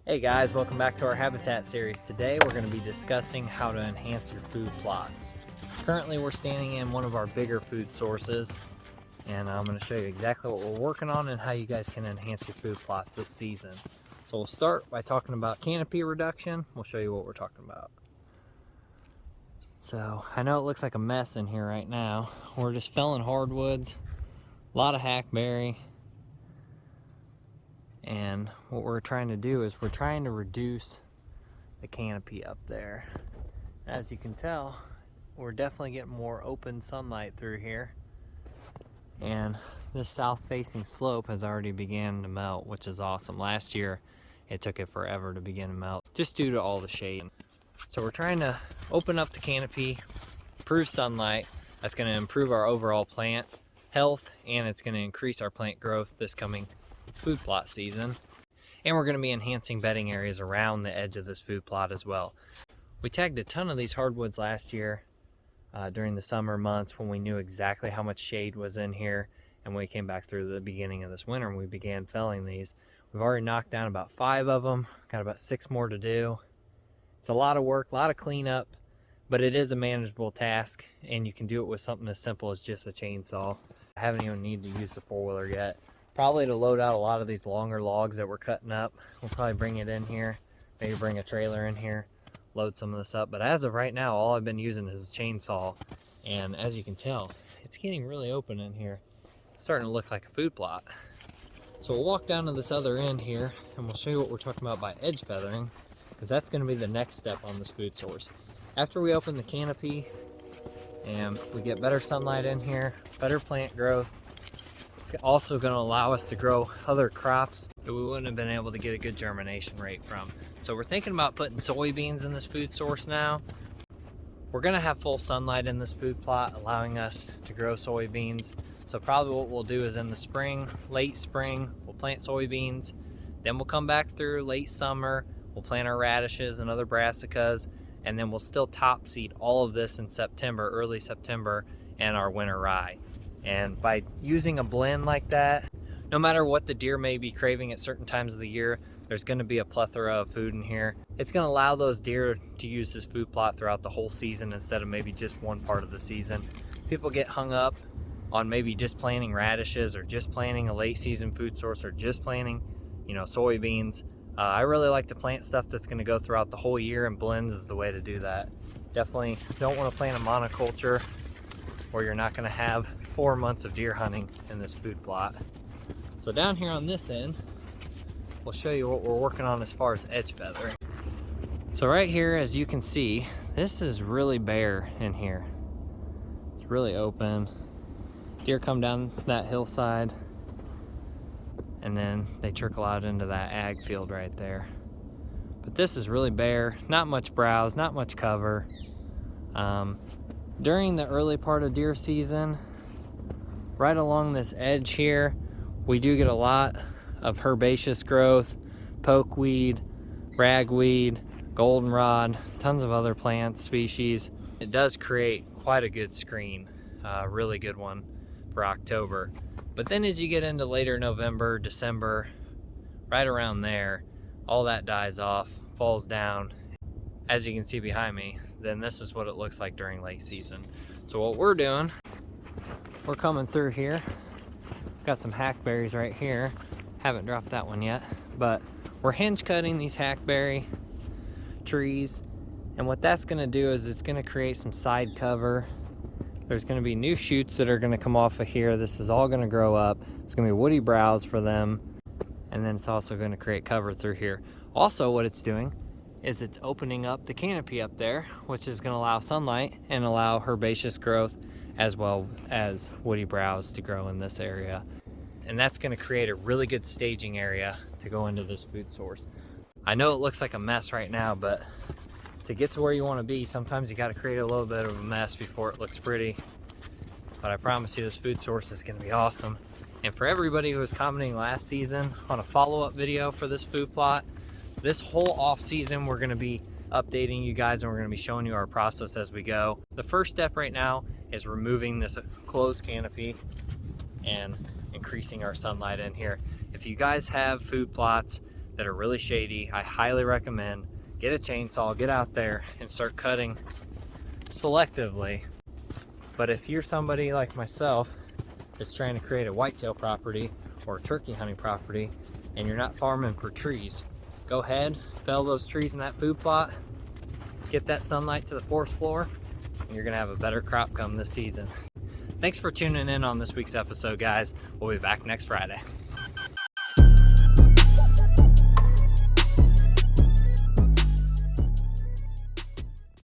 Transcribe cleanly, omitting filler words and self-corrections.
Hey guys, welcome back to our habitat series. Today we're going to be discussing how to enhance your food plots. Currently we're standing in one of our bigger food sources, and I'm going to show you exactly what we're working on and how you guys can enhance your food plots this season. So we'll start by talking about canopy reduction. We'll show you what we're talking about. So I know it looks like a mess in here right now. We're just felling hardwoods, a lot of hackberry. And what we're trying to do is we're trying to reduce the canopy up there. As you can tell, we're definitely getting more open sunlight through here. And this south-facing slope has already began to melt, which is awesome. Last year, it took it forever to begin to melt, just due to all the shade. So we're trying to open up the canopy, improve sunlight. That's going to improve our overall plant health, and it's going to increase our plant growth this coming food plot season. And we're going to be enhancing bedding areas around the edge of this food plot as well. We tagged a ton of these hardwoods last year during the summer months when we knew exactly how much shade was in here, and when we came back through the beginning of this winter and we began felling these. We've already knocked down about 5 of them, got about 6 more to do. It's a lot of work, a lot of cleanup, but it is a manageable task, and you can do it with something as simple as just a chainsaw. I haven't even needed to use the 4-wheeler yet. Probably to load out a lot of these longer logs that we're cutting up. We'll probably bring it in here, maybe bring a trailer in here, load some of this up. But as of right now, all I've been using is a chainsaw. And as you can tell, it's getting really open in here. It's starting to look like a food plot. So we'll walk down to this other end here and we'll show you what we're talking about by edge feathering, because that's going to be the next step on this food source. After we open the canopy and we get better sunlight in here, better plant growth, it's also going to allow us to grow other crops that we wouldn't have been able to get a good germination rate from. So we're thinking about putting soybeans in this food source now. We're going to have full sunlight in this food plot, allowing us to grow soybeans. So probably what we'll do is in the spring, late spring, we'll plant soybeans. Then we'll come back through late summer, we'll plant our radishes and other brassicas, and then we'll still top seed all of this in September, early September, and our winter rye. And by using a blend like that, no matter what the deer may be craving at certain times of the year, there's going to be a plethora of food in here. It's going to allow those deer to use this food plot throughout the whole season instead of maybe just one part of the season. People get hung up on maybe just planting radishes or just planting a late season food source or just planting, soybeans. I really like to plant stuff that's going to go throughout the whole year, and blends is the way to do that. Definitely don't want to plant a monoculture where you're not going to have 4 months of deer hunting in this food plot. So down here on this end, we'll show you what we're working on as far as edge feathering. So right here, as you can see, this is really bare in here. It's really open. Deer come down that hillside and then they trickle out into that ag field right there. But this is really bare, not much browse, not much cover. During the early part of deer season, right along this edge here, we do get a lot of herbaceous growth, pokeweed, ragweed, goldenrod, tons of other plant species. It does create quite a good screen, a really good one for October. But then as you get into later November, December, right around there, all that dies off, falls down. As you can see behind me, then this is what it looks like during late season. So what we're doing, we're coming through here. Got some hackberries right here. Haven't dropped that one yet, but we're hinge cutting these hackberry trees. And what that's gonna do is it's gonna create some side cover. There's gonna be new shoots that are gonna come off of here. This is all gonna grow up. It's gonna be woody browse for them. And then it's also gonna create cover through here. Also what it's doing is it's opening up the canopy up there, which is going to allow sunlight and allow herbaceous growth as well as woody browse to grow in this area. And that's going to create a really good staging area to go into this food source. I know it looks like a mess right now, but to get to where you want to be, sometimes you got to create a little bit of a mess before it looks pretty. But I promise you this food source is going to be awesome. And for everybody who was commenting last season on a follow-up video for this food plot, this whole off season, we're going to be updating you guys and we're going to be showing you our process as we go. The first step right now is removing this closed canopy and increasing our sunlight in here. If you guys have food plots that are really shady. I highly recommend get a chainsaw, get out there and start cutting selectively. But if you're somebody like myself that's trying to create a whitetail property or a turkey hunting property and you're not farming for trees, go ahead, fell those trees in that food plot, get that sunlight to the forest floor, and you're gonna have a better crop come this season. Thanks for tuning in on this week's episode, guys. We'll be back next Friday.